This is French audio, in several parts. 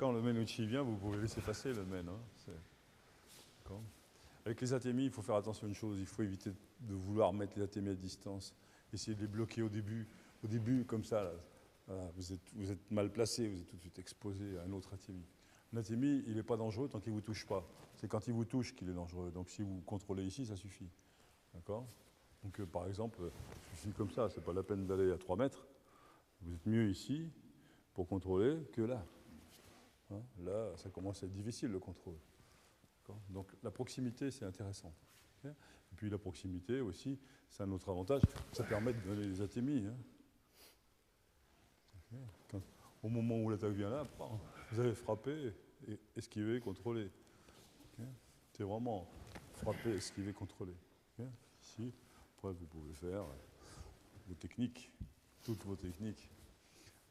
quand le Menucci vient, vous pouvez laisser passer le Men. Hein, avec les atémies, il faut faire attention à une chose, il faut éviter de vouloir mettre les atémies à distance, essayer de les bloquer au début comme ça, là. Voilà, vous êtes mal placé, vous êtes tout de suite exposé à un autre atémie. Un atémie, il n'est pas dangereux tant qu'il ne vous touche pas. C'est quand il vous touche qu'il est dangereux. Donc si vous contrôlez ici, ça suffit. D'accord? Donc par exemple, il suffit comme ça, c'est pas la peine d'aller à 3 mètres. Vous êtes mieux ici pour contrôler que là. Hein, là, ça commence à être difficile le contrôle. Donc la proximité, c'est intéressant. Okay. Et puis la proximité aussi, c'est un autre avantage, ça permet de donner les atémies. Hein. Okay. Au moment où l'attaque vient là, vous allez frapper, et esquiver, contrôler. Okay. C'est vraiment frapper, esquiver, contrôler. Okay. Ici, après vous pouvez faire vos techniques, toutes vos techniques.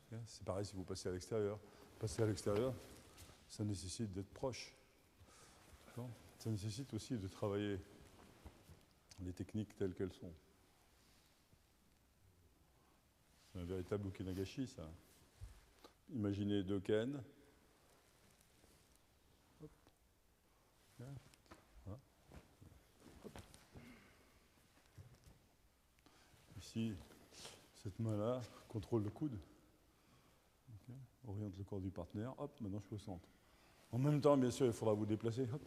Okay. C'est pareil si vous passez à l'extérieur. Passer à l'extérieur, ça nécessite d'être proche. Ça nécessite aussi de travailler les techniques telles qu'elles sont. C'est un véritable ukenagashi, ça. Imaginez 2 ken. Hop. Voilà. Hop. Ici, cette main-là contrôle le coude. Okay. Oriente le corps du partenaire. Hop, maintenant je suis au centre. En même temps, bien sûr, il faudra vous déplacer. Hop.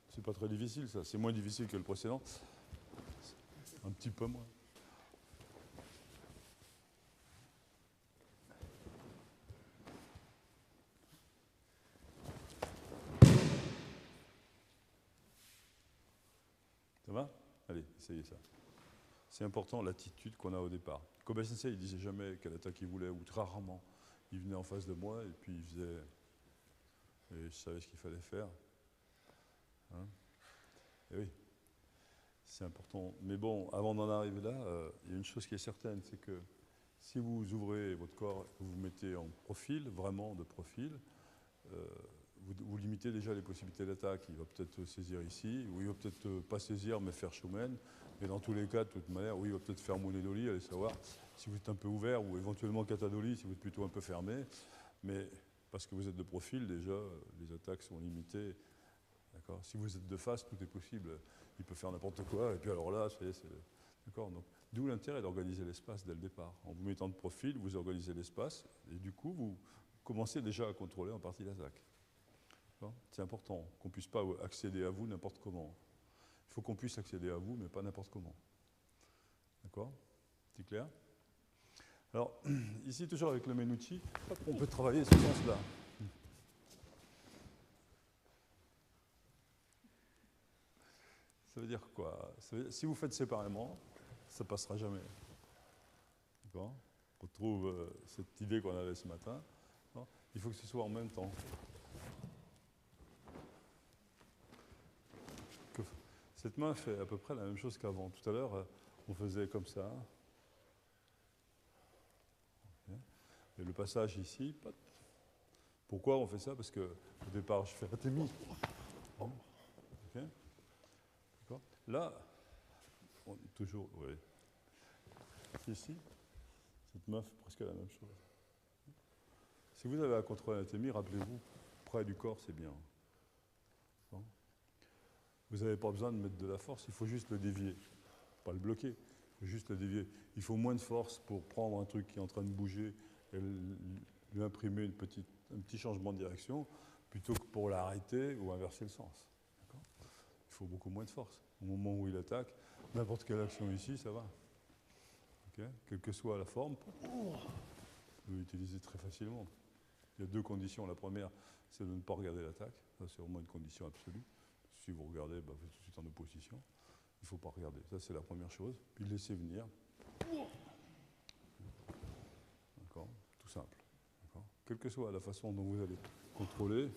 C'est pas très difficile, ça. C'est moins difficile que le précédent. Un petit peu moins. Ça va? Allez, essayez ça. C'est important l'attitude qu'on a au départ. Kobayashi Sensei, il disait jamais quelle attaque il voulait, ou très rarement. Il venait en face de moi et puis il faisait. Et je savais ce qu'il fallait faire. Hein? Et oui, c'est important. Mais bon, avant d'en arriver là, il y a une chose qui est certaine, c'est que si vous ouvrez votre corps, que vous vous mettez en profil, vraiment de profil, vous limitez déjà les possibilités d'attaque. Il va peut-être saisir ici, ou il va peut-être pas saisir, mais faire Shomen. Mais dans tous les cas, de toute manière, oui, il va peut-être faire Munedori, allez savoir si vous êtes un peu ouvert, ou éventuellement Katadori, si vous êtes plutôt un peu fermé. Mais parce que vous êtes de profil, déjà, les attaques sont limitées. D'accord. Si vous êtes de face, tout est possible. Il peut faire n'importe quoi, et puis alors là, c'est... D'accord. Donc, d'où l'intérêt d'organiser l'espace dès le départ. En vous mettant de profil, vous organisez l'espace, et du coup, vous commencez déjà à contrôler en partie l'attaque. C'est important qu'on ne puisse pas accéder à vous n'importe comment. Il faut qu'on puisse accéder à vous, mais pas n'importe comment. D'accord? C'est clair? Alors, ici, toujours avec le Menucci, on peut travailler ce sens-là. Ça veut dire quoi? Ça veut dire, si vous faites séparément, ça ne passera jamais. D'accord? On retrouve cette idée qu'on avait ce matin. Il faut que ce soit en même temps. Cette main fait à peu près la même chose qu'avant. Tout à l'heure, on faisait comme ça. Et le passage ici, pourquoi on fait ça? Parce qu'au départ, je fais athémie. Okay. D'accord. Là, on est toujours... Oui. Ici, cette main fait presque la même chose. Si vous avez à contrôler l'athémie, rappelez-vous, près du corps, c'est bien. Bon. Vous n'avez pas besoin de mettre de la force, il faut juste le dévier. Pas le bloquer, il faut juste le dévier. Il faut moins de force pour prendre un truc qui est en train de bouger et lui imprimer un petit changement de direction, plutôt que pour l'arrêter ou inverser le sens. Il faut beaucoup moins de force. Au moment où il attaque, n'importe quelle action ici, ça va. Okay. Quelle que soit la forme, vous pouvez l'utiliser très facilement. Il y a 2 conditions. La première, c'est de ne pas regarder l'attaque. Ça, c'est vraiment une condition absolue. Si vous regardez, vous êtes tout de suite en opposition. Il ne faut pas regarder. Ça, c'est la première chose. Puis laisser venir. D'accord. Tout simple. Quelle que soit la façon dont vous allez contrôler,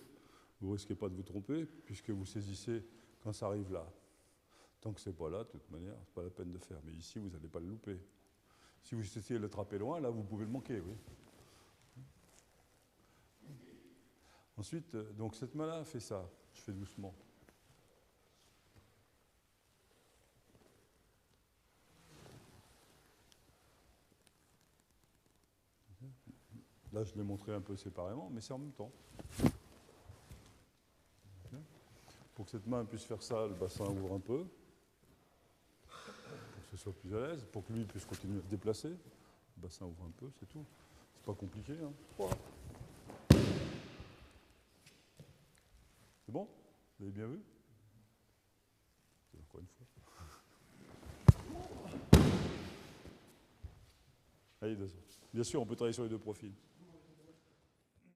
vous ne risquez pas de vous tromper, puisque vous saisissez quand ça arrive là. Tant que ce n'est pas là, de toute manière, ce n'est pas la peine de faire. Mais ici, vous n'allez pas le louper. Si vous essayez de l'attraper loin, là, vous pouvez le manquer, oui. Ensuite, donc cette main-là fait ça. Je fais doucement. Là, je l'ai montré un peu séparément, mais c'est en même temps. Pour que cette main puisse faire ça, le bassin ouvre un peu, pour que ce soit plus à l'aise, pour que lui puisse continuer à se déplacer. Le bassin ouvre un peu, c'est tout. C'est pas compliqué. Hein. Voilà. C'est bon? Vous avez bien vu? Encore une fois. Allez, bien sûr, on peut travailler sur les deux profils.